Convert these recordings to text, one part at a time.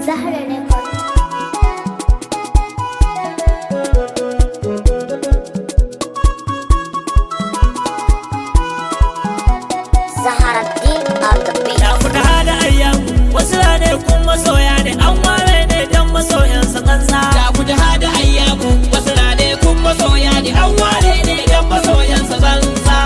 Zahra Record. Zaharaddin on the beat. Ya fita hada ayyam wasu ne kun masoya ne an ware ne dan masoyansa kansa. Ya fita hada ayyam wasu ne kun masoya ne an ware ne dan masoyansa kansa.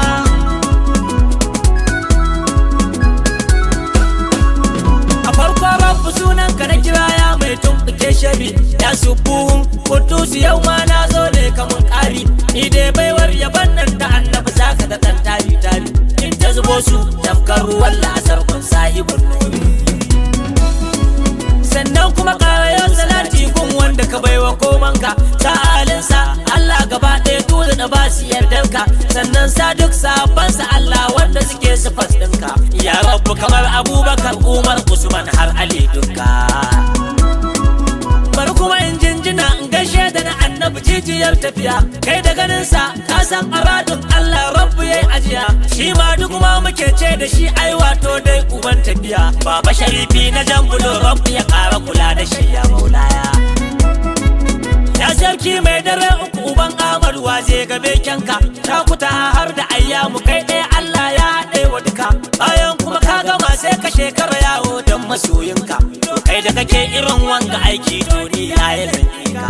A farko rabu sunan ka na kira ya mai tumɓuke shabi ya subuhun kudusu yau ma na zo ne kamun ƙari ni dai baiwar yaban nan da annabi zaka da ɗan tabi tabi in ta zubo su tamkar ruwan la'asar kun sahibun nuri sannan kuma ƙarayo salati gun wanda ka baiwa komanka ta halinsa Allah gaba ɗaya dole na ba su yardarka sannan sa duk sabansa Allah wanda suke sifas ɗinka ya rabu kamar Abubakar Umar Usman har Ali dukka bari kuma in jinjina in gaishe da na annabi jijiyar tafiya kai da ganinsa ka san aradun Allah rabbu yayi ajiya shi ma duk ma muke ce da shi ai wato dai uban tafiya baba sharifi na jambulo rabbu ya ƙara kula da shi ya maulaya ya sarki mai dare uku uban Ahmad waje gabe kyanka ta kuta har da ayyamu kai ɗaya Allah ya haɗe wa duka bayan kuma ka gama sai ka shekara yawo don masoyinka to kai da kake irin wanga aiki duniya ya zanka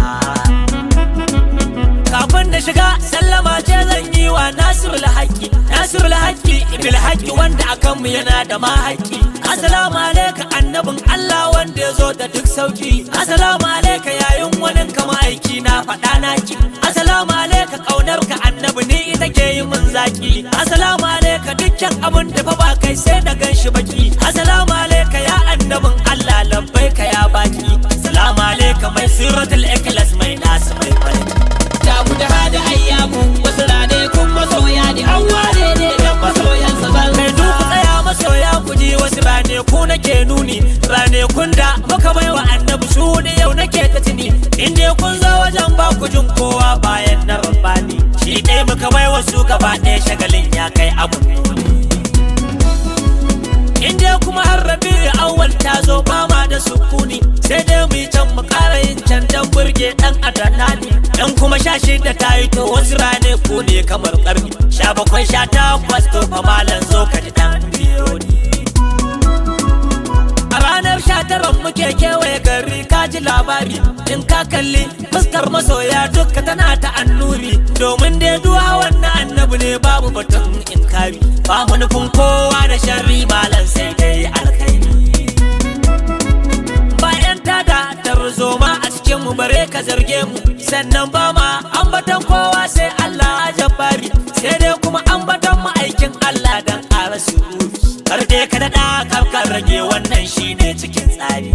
kafin da shiga sallama ce zan yi wa Nasirul Haqqi bil haqqi wanda akan mu yana da ma haƙƙi assalamu alayka annabin Allah wanda ya zo da duk sauki assalamu alayka yayin wani kama aiki na faɗa naki assalamu alayka kaunar ka annabi ni ita ke yi mun zaki assalamu alayka dukkan abin da fa ba kai sai da ganshi baki assalamu alayka ya annabin Allah labbaika ya baki assalamu alayka mai siratul ikhlas mai nasu mai falaki Ya fita hada ayyam wasu ne kun masoya ne an ware ne dan masoyansa kansa. Kai duk tsaya masoya ku ji wasu rane ku nake nuni rane kun da muka bai wa annabi su ne yau nake ta tuni in dai kun zo wajen ba ku jin kowa bayan na rabbani shi dai muka bai wa su gaba ɗaya shagalin ya kai abun nuni in dai kuma har rabi'u awwal ta zo fama da sukuni sai dai mu yi can mu ƙara yin can dan burge ɗan adana ne dan kuma 16 ta yi to wasu rane ku ne kamar ƙarni 17 18 to fa malan zo ka ji dan biyo ni a ranar 19 muke kewaye gari ka ji labari in ka kalli fuskar masoya duka tana ta annuri domin dai duwa wannan annabi ne babu batun inkari ba mu nufin kowa da sharri malan sai dai alkhairi bayan tada tarzoma a cikin mu bare ka zarge mu sannan ba ma ambaton kowa sai Allah jabbari sai dai kuma ambaton ma'aikin Allah dan ƙara sururi kar dai ka daɗa kar rage wannan shine cikin tsari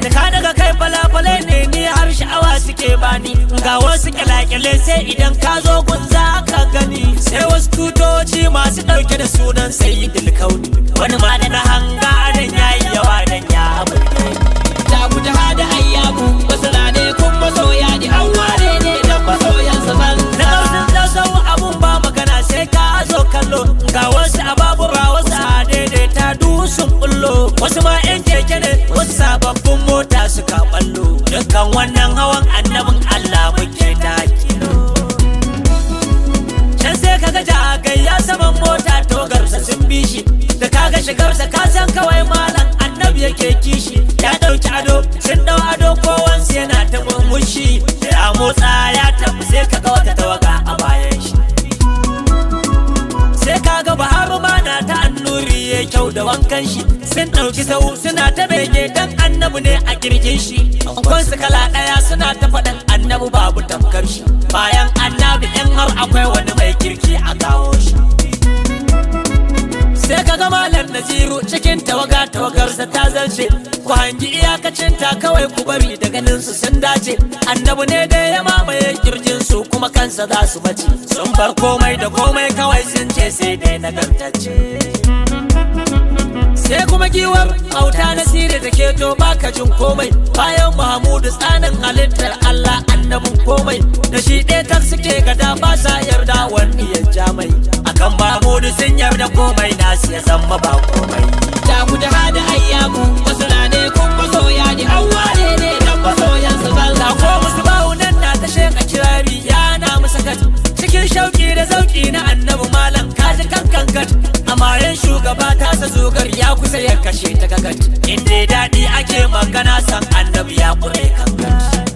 da ka daga kai falafalai ne ni har sha'awa suke bani ga wasu kyalakyalai sai idan ka zo gun za ka gani sai wasu tutoci masu ɗauke da sunan sayyidul kauni wani ma da na hanga adan yayi yawa dan ya burge Ya fita hada ayyam wasu ne kun masoya ne an ware ne dan masoyansa kansa. na kausin tasau abun ba magana sai ka zo kallo ga wasu ababura wasu a daidaita dusun bullo wasu ma yan keke ne wasu sababbin mota suka ballo dukkan wannan hawan annabin Allah muke takilo can sai kaga jagayya saman mota togarsa sun bi shi da kaga shigarsa ka san kawai malam annabi yake kishi ya dauki ado sun dau ado kowansu yana ta murmushi da ya motsa ya tafi sai kaga wata tawaga a bayan shi sai kaga Baharu ma na ta annuri ya kyau da wankan shi sun dauki sau suna ta bege dan annabi ne a kirjin shi kwansu kala daya suna ta faɗin annabi babu tamkar shi bayan annabi in har akwai wani mai kirki a kawo shi sai ka ga malam Naziru cikin tawagarsa ta zarce ku hangi iyakacin ta kawai ku bari da ganin su sun dace annabi ne da ya mamaye kirjin su kuma kansa za su bace sun bar komai da komai kawai sun ce sai dai nagartacce sai kuma giwar auta Nasiru da keto baka jin komai bayan Muhammadu tsanin halittar Allah annabin komai da shi ɗaya tak suke gada ba sa yarda wani ya ja mai akan Muhammadu sun yarda komai nasu ya zama ba komai Ya fita hada ayyam wasu ne salati na annabi malam kaji kankankat amayen shugaba ta sa zogar ya kusa ya kashe ta gagat inda daɗi ake magana san annabi ya kure kankat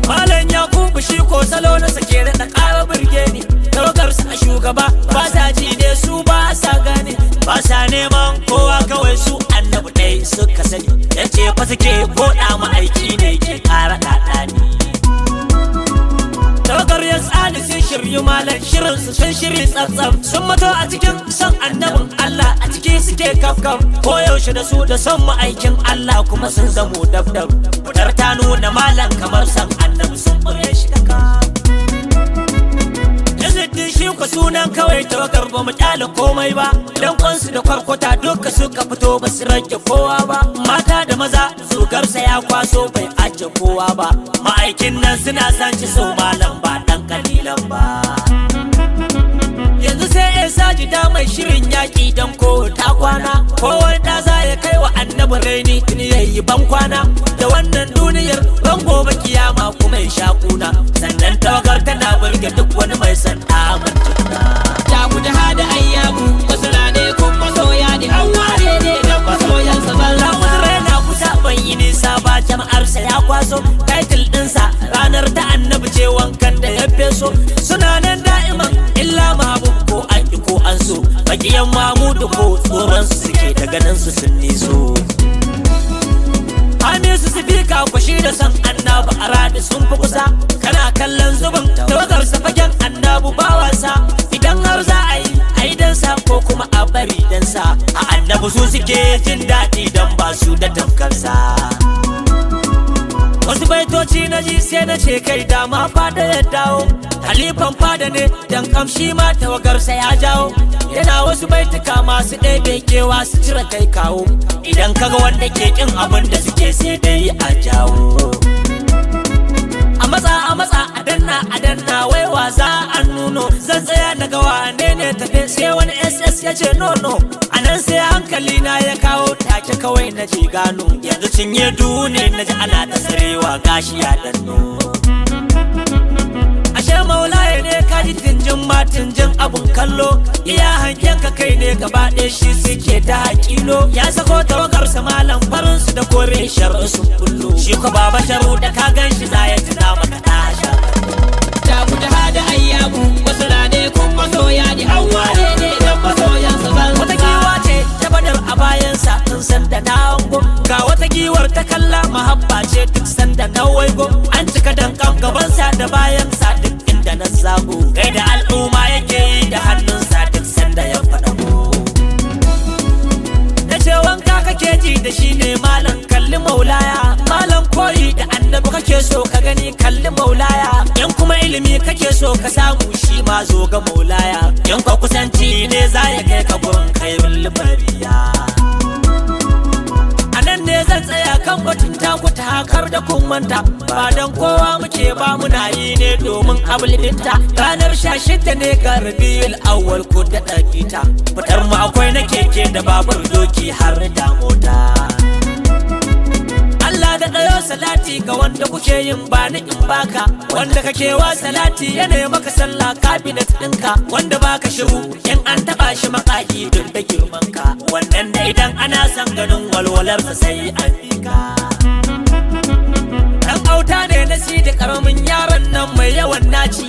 malam ya kubu shi ko salo na sake da ƙara birge ni tawagarsa a shugaba ba sa ji ne su ba sa gane ba sa neman kowa kawai su annabi ɗaya suka sani yace fa suke koɗa ma'aiki ne ke ƙara ɗaɗani tawagar ya tsani sun shiryu malam shirinsu sun shiri tsatsam sun mato a cikin son annabin Allah a ciki suke kafkaf koyaushe da su da son ma'aikin Allah kuma sun zamo dabdab kudar ta nuna malam kamar son annabi sun bure shi da ka Izidin shi ku sunan kawai tawagar ba mu kyale komai ba dan kwansu da kwarkwata duka suka fito ba su rage kowa ba mata da maza zugarsa ya kwaso bai ajiye kowa ba ma'aikin nan suna san shi so malam ba dan kalilan ba yanzu sai ya saji da mai shirin yaƙi dan ko ta kwana kowar da za ya kai wa annabi raini tuni yayi ban kwana da wannan duniyar ban gobe kiyama kuma ya sha kuna sannan tawagar tana burge duk wani mai san amon juna ta guji hada ayyabu wasu rane kun masoya ne an ware ne dan masoyansa zalla uzure na kusa ban yi nisa ba jama'arsa ya kwaso title ɗinsa ranar da annabi ce wankan da ya feso suna nan da'iman illa mahbub ko an ki ko an so bakiyan mamudu ko tsoron su suke da ganin su sun niso Hamisu sifika kwashi da san annabi a radi sun fi kusa kana kallon zubin tawagarsa fagen annabu ba wasa idan har za a yi dansa ko kuma a bari dansa a annabi su suke jin daɗi don ba su da tamkarsa wasu baitoci na ji sai na ce kai dama fada ya dawo halifan fada ne dan kamshi ma tawagarsa ya jawo yana wasu baituka masu ɗebe kewa su cire kai kawo idan kaga wanda ke kin abin da suke sai dai a jawo a matsa a danna wai wasa an nuno zan tsaya daga wane ne tafe sai wani ss ya ce no a nan sai hankali na ya kawo take kawai na ji gano yanzu cinye dune na ji ana ta sarewa gashi ya danno ashe maulaye ne kaji tinjin abun kallo iya hanken ka kai ne gaba ɗaya shi suke ta hakilo ya sako tawagarsa malam farin su da kore shar'u sun kullo shi ko baba sharu da ka gan shi za ya tuna maka tasha ta guji hada ayyabu wasu rane kun masoya ne an ware ne dan masoyansa zalla wata giwa ce ta badar a bayansa tun sanda na hango ga wata giwar ta kalla mahabba ce duk sanda na waigo an cika dankan gabansa da bayansa duk inda na zago kai da al'umma yake yi da hannunsa duk sanda ya faɗa na ce wanka kake ji da shi ne malam kalli maulaya malam koyi da annabi kake so ka gani kalli maulaya in kuma ilimi kake so ka samu shi ma zo ga maulaya in ka kusanci ne za ya kai ka gurin kairul bariya anan ne zan tsaya kan batun taku ta hakar da kun manta ba dan kowa muke ba muna yi ne domin abulidinta ranar 16 ne ga rabiul awwal ko da dakita fitar mu akwai na keke da babur doki har da mota Allah da ɗayo salati ga wanda kuke yin bani in baka wanda kake wa salati yana maka sallah cabinet ɗinka wanda baka shiru in an taɓa shi makaki duk da girman ka wannan da idan ana son ganin walwalarsa sai an bika dan auta ne na si da karamin yaron nan mai yawan naci